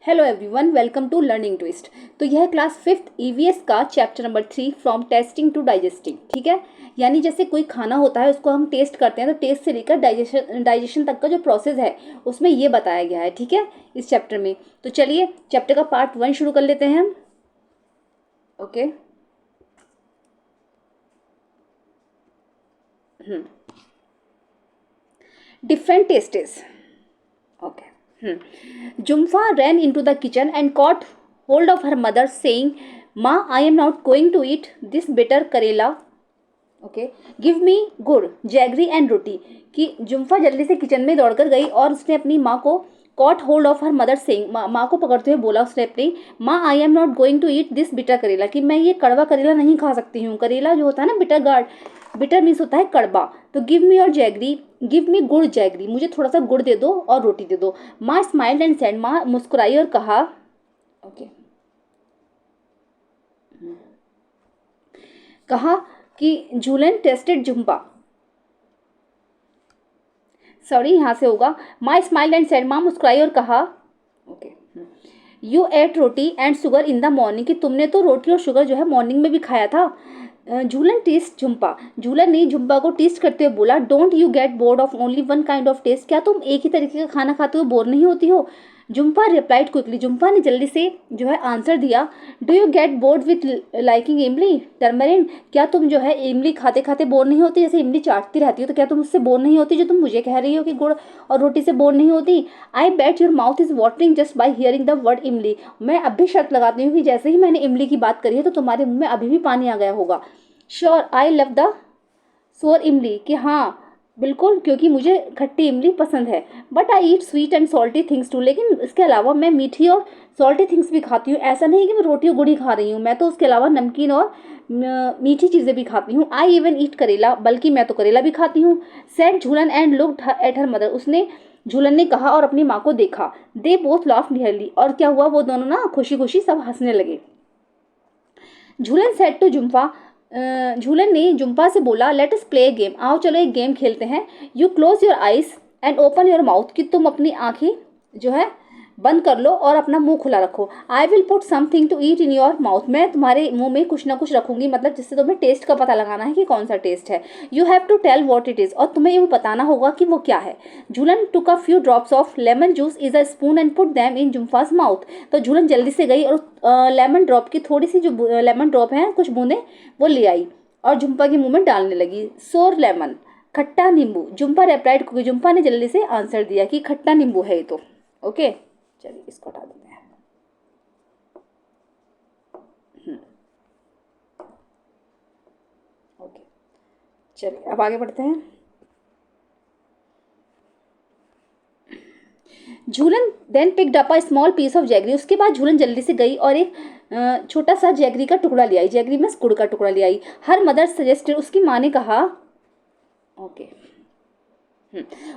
Hello everyone, welcome to learning twist. तो यह class 5th EVS का chapter number 3 from tasting to digesting. ठीक है, यानी जैसे कोई खाना होता है उसको हम टेस्ट करते हैं, तो टेस्ट से लेकर डाइजेशन तक का जो प्रोसेस है उसमें ये बताया गया है। ठीक है, इस चैप्टर में। तो चलिए चैप्टर का पार्ट 1 शुरू कर लेते हैं हम। Okay. Different tastes. Okay. Jumfa ran into the kitchen and caught hold of her mother, saying, "Ma, I am not going to eat this bitter karela. Okay, give me गुड़, jaggery and रोटी।" कि जुम्फा जल्दी से kitchen में दौड़कर गई और उसने अपनी माँ को caught hold of her mother saying, माँ को पकड़ते हुए बोला उसने अपनी, माँ I am not going to eat this bitter karela, कि मैं ये कड़वा करेला नहीं खा सकती हूँ। करेला जो होता है ना, बिटर गार्ड, बिटर मीन्स होता है कड़वा। तो गिव मी और जैगरी, गिव मी गुड़ जैगरी, मुझे थोड़ा सा गुड़ दे दो और रोटी दे दो। माँ स्माइल्ड एंड सेड, माँ मुस्कुराई और कहा, ओके, कहा कि झूलन टेस्टेड जुम्पा, सॉरी यहाँ से होगा, माई स्माइल एंड सेड, माँ मुस्कुराई और कहा, okay, you ate roti and sugar in the morning, कि तुमने तो रोटी और शुगर जो है मॉर्निंग में भी खाया था। झूलन टेस्ट जुम्पा, झूलन ने जुम्पा को टेस्ट करते हुए बोला, don't you get bored of only one kind of taste, क्या तुम एक ही तरीके का खाना खाते हुए बोर नहीं होती हो। जुम्पा रिप्लाइड क्विकली, जुम्पा ने जल्दी से जो है आंसर दिया, do you get board with liking इमली टर्मरिन, क्या तुम जो है इमली खाते खाते बोर नहीं होती, जैसे इमली चाटती रहती हो तो क्या तुम उससे बोर नहीं होती, जो तुम मुझे कह रही हो कि गुड़ और रोटी से बोर नहीं होती। I bet your mouth is watering just by hearing the word imli, मैं अब भी शर्त लगाती हूँ कि जैसे ही मैंने इमली की बात करी है तो तुम्हारे मुंह में अभी भी पानी आ गया होगा। श्योर आई लव द सोर इमली, कि हाँ बिल्कुल, क्योंकि मुझे खट्टी इमली पसंद है। But I eat sweet and salty things too, लेकिन इसके अलावा मैं मीठी और सॉल्टी थिंग्स भी खाती हूँ। ऐसा नहीं कि मैं रोटी और गुड़ ही खा रही हूँ, मैं तो उसके अलावा नमकीन और मीठी चीज़ें भी खाती हूँ। आई इवन ईट करेला, बल्कि मैं तो करेला भी खाती हूँ। Said Jhulan and looked at her mother, उसने झूलन ने कहा और अपनी माँ को देखा। दे बोथ लाफ्ड नियरली, और क्या हुआ, वो दोनों ना खुशी खुशी सब हंसने लगे। झूलन सेड टू जुम्फा, झूलन ने जुम्पा से बोला, लेट अस प्ले गेम, आओ चलो एक गेम खेलते हैं। You close your eyes and open your mouth, कि तुम अपनी आंखें जो है बंद कर लो और अपना मुंह खुला रखो। I will put something to eat in your mouth, मैं तुम्हारे मुंह में कुछ ना कुछ रखूंगी, मतलब जिससे तुम्हें टेस्ट का पता लगाना है कि कौन सा टेस्ट है। You have to tell what it is, और तुम्हें ये बताना होगा कि वो क्या है। Jhulan took a few drops of lemon juice is a spoon and put them in Jumpha's mouth, तो झूलन जल्दी से गई और लेमन ड्रॉप की थोड़ी सी जो लेमन ड्रॉप है कुछ बूंदें वो ले आई और जुम्पा के मुंह में डालने लगी। सोर लेमन, खट्टा नींबू, जुम्पा रेप्लाइड, क्योंकि जुम्पा ने जल्दी से आंसर दिया कि खट्टा नींबू है ये तो। ओके, चलिए इसको हटा देते हैं। ओके, चलिए अब आगे बढ़ते हैं। Jhulan then picked up a small piece of jaggery, उसके बाद झूलन जल्दी से गई और एक छोटा सा जैगरी का टुकड़ा ले आई, जैगरी में गुड़ का टुकड़ा ले आई। हर मदर सजेस्टेड, उसकी माँ ने कहा, ओके,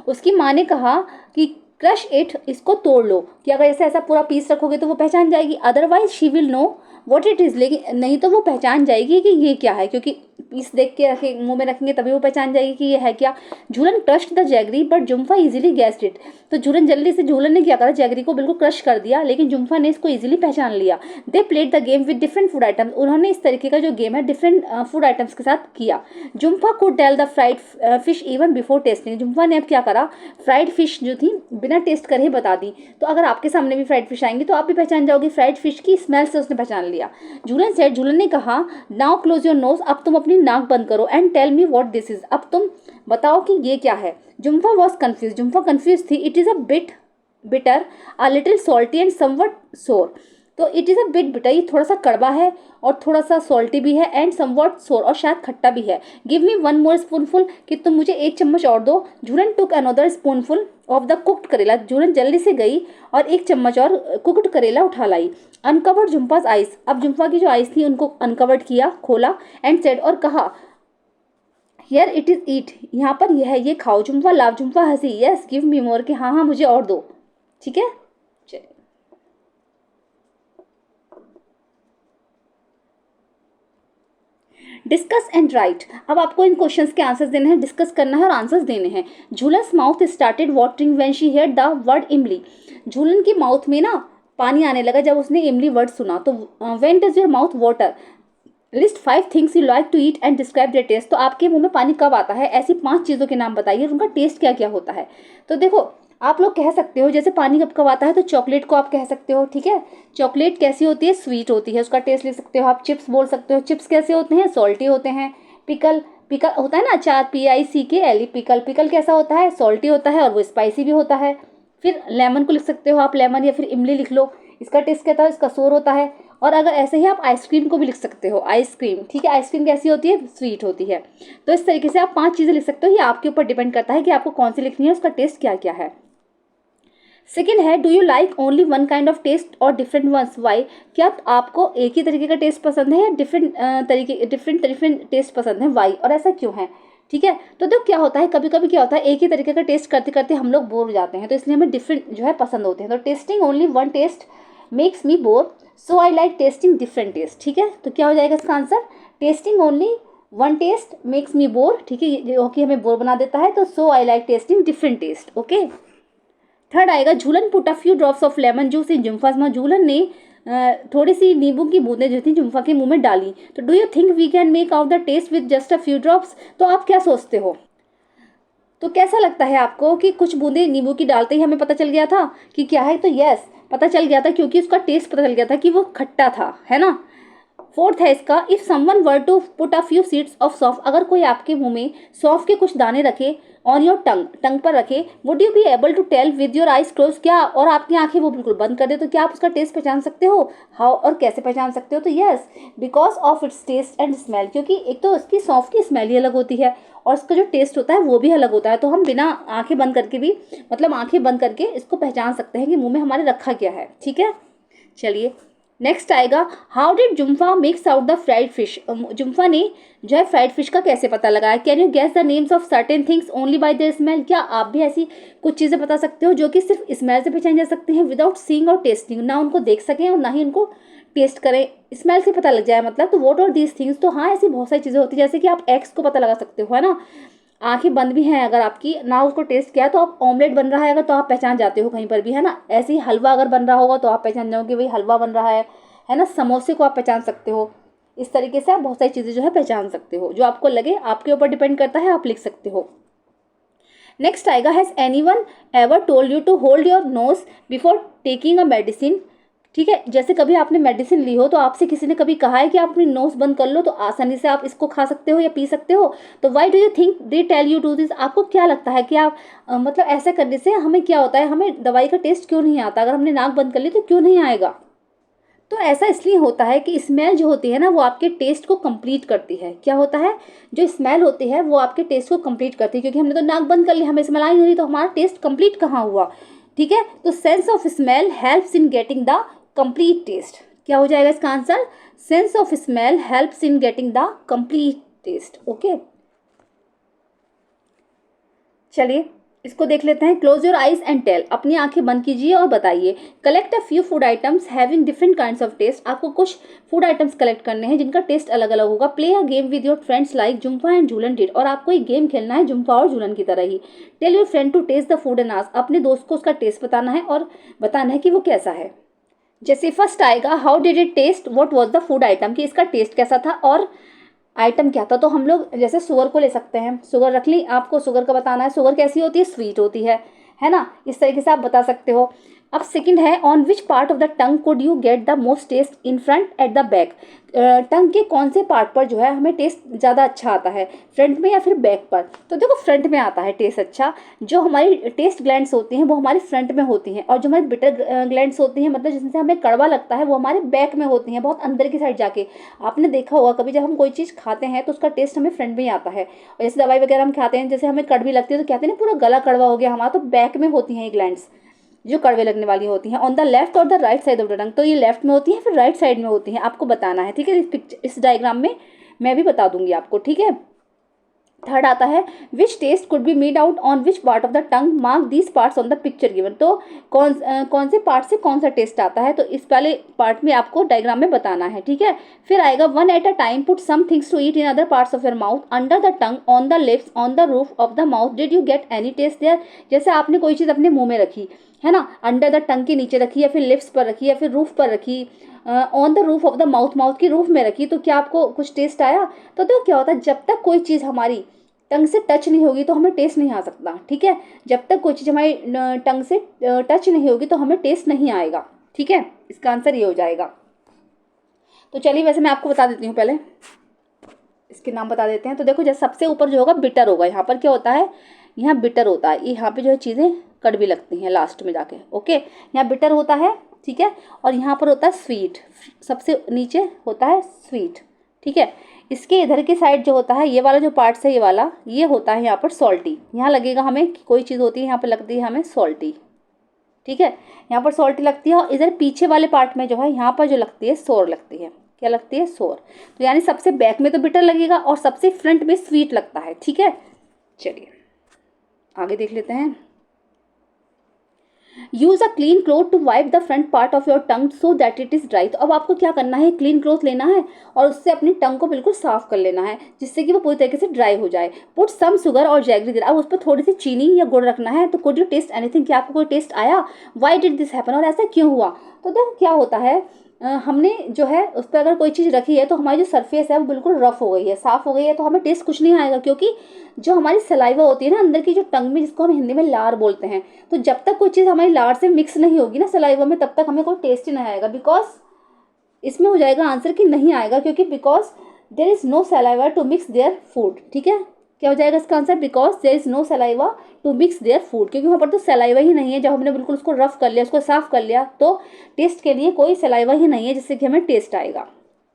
उसकी माँ ने कहा कि क्रश इट, इसको तोड़ लो, कि अगर ऐसा ऐसा पूरा पीस रखोगे तो वो पहचान जाएगी। Otherwise she will know what it is, लेकिन नहीं तो वो पहचान जाएगी कि ये क्या है, क्योंकि पीस देख के रखे मुंह में रखेंगे तभी वो पहचान जाएगी कि ये है क्या। Jhulan crushed the jaggery but Jumpha easily guessed it, तो झूलन ने क्या करा, जैगरी को बिल्कुल क्रश कर दिया, लेकिन जुम्फा ने इसको इजीली पहचान लिया। They played the game with different food items, उन्होंने इस तरीके का जो गेम है डिफरेंट फूड आइटम्स के साथ किया। Jumpha could tell the fried fish even before tasting, Jumpha ने अब क्या करा, फ्राइड फिश जो थी बिना टेस्ट करे ही बता दी। तो अगर आपके सामने भी फ्राइड फिश आएंगी तो आप भी पहचान जाओगे, फ्राइड फिश की स्मेल से उसने पहचान लिया। झूलन सेड, झूलन ने कहा, नाउ क्लोज योर नोज, अब तुम अपनी नाक बंद करो, and tell me what this is, अब तुम बताओ कि ये क्या है। Jumpha was confuse, Jumpha confuse थी। It is a bit bitter, a little salty and somewhat sour, तो it is a bit bitter, ये थोड़ा सा कड़वा है और थोड़ा सा सॉल्टी भी है, एंड समवट सोर, और शायद खट्टा भी है। Give me one more spoonful, कि तुम मुझे एक चम्मच और दो। Jhulan took another spoonful of the cooked karela, Jhulan जल्दी से गई और एक चम्मच और कुक्ड करेला उठा लाई। अनकवर्ड जुम्पाज आइस, अब जुम्पा की जो आइस थी उनको अनकवर्ड किया, खोला, एंड सेड, और कहा, हियर इट इज ईट, यहाँ पर यह है, ये खाओ। जुम्पा लाव, जुम्पा हंसी, यस गिव मी मोर, कि हाँ हाँ मुझे और दो। ठीक है, चलिए डिस्कस एंड राइट, अब आपको इन क्वेश्चंस के आंसर्स देने हैं, डिस्कस करना है और आंसर्स देने हैं। Jhulan's mouth started watering when she heard the word imli, Jhulan की माउथ में ना पानी आने लगा जब उसने इमली वर्ड सुना। तो when does your mouth water, list 5 things you like to eat and describe their taste. तो आपके मुंह में पानी कब आता है, ऐसी 5 चीज़ों के नाम बताइए, उनका टेस्ट क्या क्या होता है। तो देखो आप लोग कह सकते हो जैसे पानी कब कब आता है, तो चॉकलेट को आप कह सकते हो, ठीक है। चॉकलेट कैसी होती है, स्वीट होती है, उसका टेस्ट ले सकते हो आप। चिप्स बोल सकते हो, चिप्स कैसे होते हैं, सॉल्टी होते हैं। पिकल, पिकल होता है ना अचार, PICKL, पिकल, पिकल कैसा होता है, सॉल्टी होता है और वो स्पाइसी भी होता है। फिर लेमन को लिख सकते हो आप, लेमन, या फिर इमली लिख लो, इसका टेस्ट क्या था, इसका सोर होता है। और अगर ऐसे ही आप आइसक्रीम को भी लिख सकते हो, आइसक्रीम, ठीक है, आइसक्रीम कैसी होती है, स्वीट होती है। तो इस तरीके से आप 5 चीज़ें लिख सकते हो, ये आपके ऊपर डिपेंड करता है कि आपको कौन सी लिखनी है, उसका टेस्ट क्या क्या है। सेकेंड है, do you like only one kind of taste और डिफरेंट वंस, वाई। क्या आपको एक ही तरीके का टेस्ट पसंद है या डिफरेंट टेस्ट पसंद है, वाई, और ऐसा क्यों है, ठीक है। तो देखो क्या होता है, कभी कभी क्या होता है, एक ही तरीके का टेस्ट करते करते हम लोग बोर हो जाते हैं, तो इसलिए हमें डिफरेंट जो है पसंद होते हैं। तो tasting only one taste makes me bore, so I like tasting different taste, ठीक है। तो क्या हो जाएगा इसका answer, tasting only one taste makes me bore, ठीक है, जो कि हमें बोर बना देता है, तो so I like tasting different taste, okay. Third आएगा, Jhulan put a few drops of lemon juice in Jumpha's mouth. Jhulan ने थोड़ी सी नींबू की बूंदें जो थी जुम्फा के मुंह में डाली। तो do you think we can make out the taste with just a few drops. तो आप क्या सोचते हो, तो कैसा लगता है आपको कि कुछ बूंदे नींबू की डालते ही हमें पता चल गया था कि क्या है, तो यस, पता चल गया था, क्योंकि उसका टेस्ट पता चल गया था कि वो खट्टा था, है ना। फोर्थ है इसका, if someone were to put a few seeds of saunf. अगर कोई आपके मुंह में सौंफ के कुछ दाने रखे, ऑन योर टंग, टंग पर रखे, would you be able to tell with your eyes close. क्या, और आपकी आंखें वो बिल्कुल बंद कर दे, तो क्या आप उसका टेस्ट पहचान सकते हो, हाउ, और कैसे पहचान सकते हो, तो yes, because of its taste and smell. क्योंकि एक तो उसकी सौंफ की स्मेल ही अलग होती है और इसका जो टेस्ट होता है वो भी अलग होता है। तो हम बिना आंखें बंद करके भी, मतलब आंखें बंद करके इसको पहचान सकते हैं कि मुंह में हमारे रखा क्या है, ठीक है। चलिए नेक्स्ट आएगा, how did Jumpha makes out the fried fish. जुम्फा ने जो है फ्राइड फिश का कैसे पता लगाया। Can you guess the names of certain things only by their smell. क्या आप भी ऐसी कुछ चीज़ें बता सकते हो जो कि सिर्फ स्मेल से पहचानी जा सकती हैं, विदाउट सीइंग और टेस्टिंग, ना उनको देख सकें और ना ही उनको टेस्ट करें, स्मेल से पता लग जाए मतलब। तो व्हाट आर दीज थिंग्स। तो हाँ, ऐसी बहुत सारी चीज़ें होती है, जैसे कि आप एग्स को पता लगा सकते हो, है ना, आंखें बंद भी हैं अगर आपकी, ना उसको टेस्ट किया, तो आप ऑमलेट बन रहा है अगर, तो आप पहचान जाते हो कहीं पर भी, है ना। ऐसे ही हलवा अगर बन रहा होगा तो आप पहचान जाओगे भाई हलवा बन रहा है ना। समोसे को आप पहचान सकते हो। इस तरीके से आप बहुत सारी चीज़ें जो है पहचान सकते हो, जो आपको लगे, आपके ऊपर डिपेंड करता है, आप लिख सकते हो। नेक्स्ट आएगा, has anyone ever told you to hold your nose before taking a medicine. ठीक है, जैसे कभी आपने मेडिसिन ली हो तो आपसे किसी ने कभी कहा है कि आप अपनी नोज बंद कर लो तो आसानी से आप इसको खा सकते हो या पी सकते हो। तो why do you think they tell you do this. आपको क्या लगता है कि आप मतलब ऐसा करने से हमें क्या होता है, हमें दवाई का टेस्ट क्यों नहीं आता। अगर हमने नाक बंद कर ली तो क्यों नहीं आएगा। तो ऐसा इसलिए होता है कि स्मेल जो होती है ना वो आपके टेस्ट को कंप्लीट करती है। क्या होता है, जो स्मेल होती है वो आपके टेस्ट को कंप्लीट करती है, क्योंकि हमने तो नाक बंद कर लिया, हमें स्मेल आई नहीं, तो हमारा टेस्ट कंप्लीट कहाँ हुआ। ठीक है, तो sense of smell helps in getting the complete taste. क्या हो जाएगा इसका answer, sense of smell helps in getting the complete taste. Okay, चलिए इसको देख लेते हैं। Close your eyes and tell, अपनी आंखें बंद कीजिए और बताइए। Collect a few food items having different kinds of taste. आपको कुछ फूड आइटम्स कलेक्ट करने हैं जिनका टेस्ट अलग अलग होगा। Play a game with your friends like Jumpa and Jhulan did, और आपको एक गेम खेलना है जुम्फा और झूलन की तरह ही। Tell your friend to taste the food and ask, अपने दोस्त को उसका टेस्ट बताना है और बताना है कि वो कैसा है। जैसे फर्स्ट आएगा, how did it taste, what was the food item, कि इसका टेस्ट कैसा था और आइटम क्या था। तो हम लोग जैसे शुगर को ले सकते हैं, शुगर रख ली, आपको शुगर का बताना है, शुगर कैसी होती है, स्वीट होती है ना। इस तरीके से आप बता सकते हो। अब सेकंड है, on which part of the tongue could you get the most taste, in front at the back. Tongue के कौन से पार्ट पर जो है हमें टेस्ट ज़्यादा अच्छा आता है, फ्रंट में या फिर बैक पर। तो देखो फ्रंट में आता है टेस्ट अच्छा। जो हमारी टेस्ट ग्लैंड्स होती हैं वो हमारी फ्रंट में होती हैं, और जो हमारी बिटर ग्लैंड्स होती हैं, मतलब जिनसे हमें कड़वा लगता है, वो हमारे बैक में होती हैं, बहुत अंदर की साइड जाके। आपने देखा होगा कभी जब हम कोई चीज़ खाते हैं तो उसका टेस्ट हमें फ्रंट में ही आता है। और जैसे दवाई वगैरह हम खाते हैं, जैसे हमें कड़वी लगती है तो कहते हैं ना पूरा गला कड़वा हो गया हमारा, तो बैक में होती हैं ये ग्लैंड्स जो कड़वे लगने वाली होती हैं। ऑन द लेफ्ट और the right side of the टंग, तो ये लेफ्ट में होती है फिर राइट साइड में होती हैं, आपको बताना है। ठीक है, इस डायग्राम में मैं भी बता दूंगी आपको। ठीक है, थर्ड आता है, which taste could be made out on which part of the tongue, mark these parts on the picture given. तो कौन से पार्ट से कौन सा टेस्ट आता है, तो इस वाले पार्ट में आपको डायग्राम में बताना है। ठीक है, फिर आएगा, one at a time put some things to eat in other parts of your mouth, under the tongue, on the lips, on the roof of the mouth, did you get any taste there. जैसे आपने कोई चीज़ अपने मुंह में रखी है ना, under the टंग के नीचे रखी या फिर लिप्स पर रखी या फिर रूफ पर रखी, on the roof of the mouth, mouth की रूफ में रखी, तो क्या आपको कुछ टेस्ट आया? तो देखो क्या होता है, जब तक कोई चीज़ हमारी टंग से टच नहीं होगी तो हमें टेस्ट नहीं आ सकता, ठीक है। जब तक कोई चीज़ हमारी टंग से टच नहीं होगी तो हमें टेस्ट नहीं आएगा, ठीक है। इसका आंसर ये हो जाएगा। तो चलिए वैसे मैं आपको बता देती हूँ, पहले इसके नाम बता देते हैं। तो देखो जैसे सबसे ऊपर जो होगा बिटर होगा, यहाँ पर क्या होता है, यहाँ बिटर होता है, यहाँ पे जो है चीज़ें कड़वी लगती हैं लास्ट में जाके, ओके। यहाँ बिटर होता है, ठीक है, और यहाँ पर होता है स्वीट, सबसे नीचे होता है स्वीट, ठीक है। इसके इधर की साइड जो होता है, ये वाला जो पार्ट्स है, ये वाला, ये होता है यहाँ पर सॉल्टी। यहाँ लगेगा हमें कोई चीज़ होती है, यहाँ पर लगती है हमें सॉल्टी, ठीक है, यहाँ पर सॉल्टी लगती है। और इधर पीछे वाले पार्ट में जो है, यहाँ पर जो लगती है सोर लगती है, क्या लगती है, सोर। तो यानी सबसे बैक में तो बिटर लगेगा और सबसे फ्रंट में स्वीट लगता है, ठीक है। चलिए आगे देख लेते हैं। Use a clean cloth to wipe the front part of your tongue so that it is dry. तो अब आपको क्या करना है, क्लीन क्लॉथ लेना है और उससे अपनी टंग को बिल्कुल साफ कर लेना है, जिससे कि वो पूरी तरीके से ड्राई हो जाए। पुट सम शुगर और जैगरी, अब उस पर थोड़ी सी चीनी या गुड़ रखना है। तो कुड यू टेस्ट एनीथिंग, क्या आपको कोई टेस्ट आया? वाई डिड दिस हैपन, और ऐसा क्यों हुआ? तो देखो क्या होता है, हमने जो है उस पर अगर कोई चीज़ रखी है तो हमारी जो सरफेस है वो बिल्कुल रफ हो गई है, साफ़ हो गई है, तो हमें टेस्ट कुछ नहीं आएगा, क्योंकि जो हमारी सलाइवा होती है ना अंदर की, जो टंग में, जिसको हम हिंदी में लार बोलते हैं, तो जब तक कोई चीज़ हमारी लार से मिक्स नहीं होगी ना सलाइवा में, तब तक हमें कोई टेस्ट ही नहीं आएगा। बिकॉज इसमें हो जाएगा आंसर कि नहीं आएगा, क्योंकि because there is no saliva to mix their food, ठीक है। क्या हो जाएगा इसका answer? Because there is no saliva to mix their food, क्योंकि वहाँ पर तो सलाइवा ही नहीं है। जब हमने बिल्कुल उसको रफ कर लिया, उसको साफ कर लिया, तो टेस्ट के लिए कोई सलाइवा ही नहीं है जिससे कि हमें टेस्ट आएगा,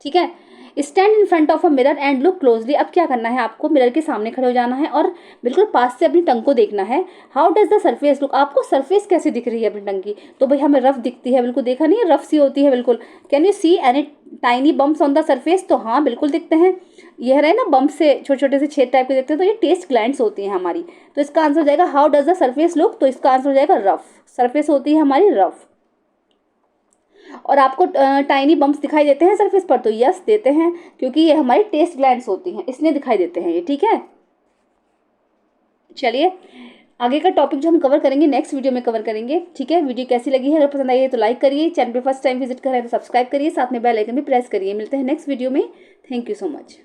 ठीक है। Stand in front of a mirror and look closely. अब क्या करना है, आपको मिरर के सामने खड़े हो जाना है और बिल्कुल पास से अपनी टंग को देखना है। How does the surface look, आपको सरफेस कैसे दिख रही है अपनी टंग की? तो भाई हमें रफ दिखती है, बिल्कुल देखा नहीं है, रफ सी होती है बिल्कुल। Can you see any tiny bumps on the surface? तो हाँ बिल्कुल दिखते हैं, यह रहे ना बम्प से छोटे छोटे से छेद टाइप के दिखते हैं, तो ये टेस्ट ग्लैंड्स होती हैं हमारी। तो इसका आंसर हो जाएगा how does the surface look, तो इसका आंसर हो जाएगा रफ, सरफेस होती है हमारी रफ। और आपको टाइनी बम्प्स दिखाई देते हैं सरफेस पर? तो यस देते हैं, क्योंकि ये हमारी टेस्ट ग्लैंड्स होती हैं, इसलिए दिखाई देते हैं ये, ठीक है। चलिए आगे का टॉपिक जो हम कवर करेंगे नेक्स्ट वीडियो में कवर करेंगे, ठीक है। वीडियो कैसी लगी है, अगर पसंद आई है तो लाइक करिए, चैनल पे फर्स्ट टाइम विजिट कर रहे हैं तो सब्सक्राइब करिए, साथ में बेल आइकन भी प्रेस करिए। मिलते हैं नेक्स्ट वीडियो में, थैंक यू सो मच।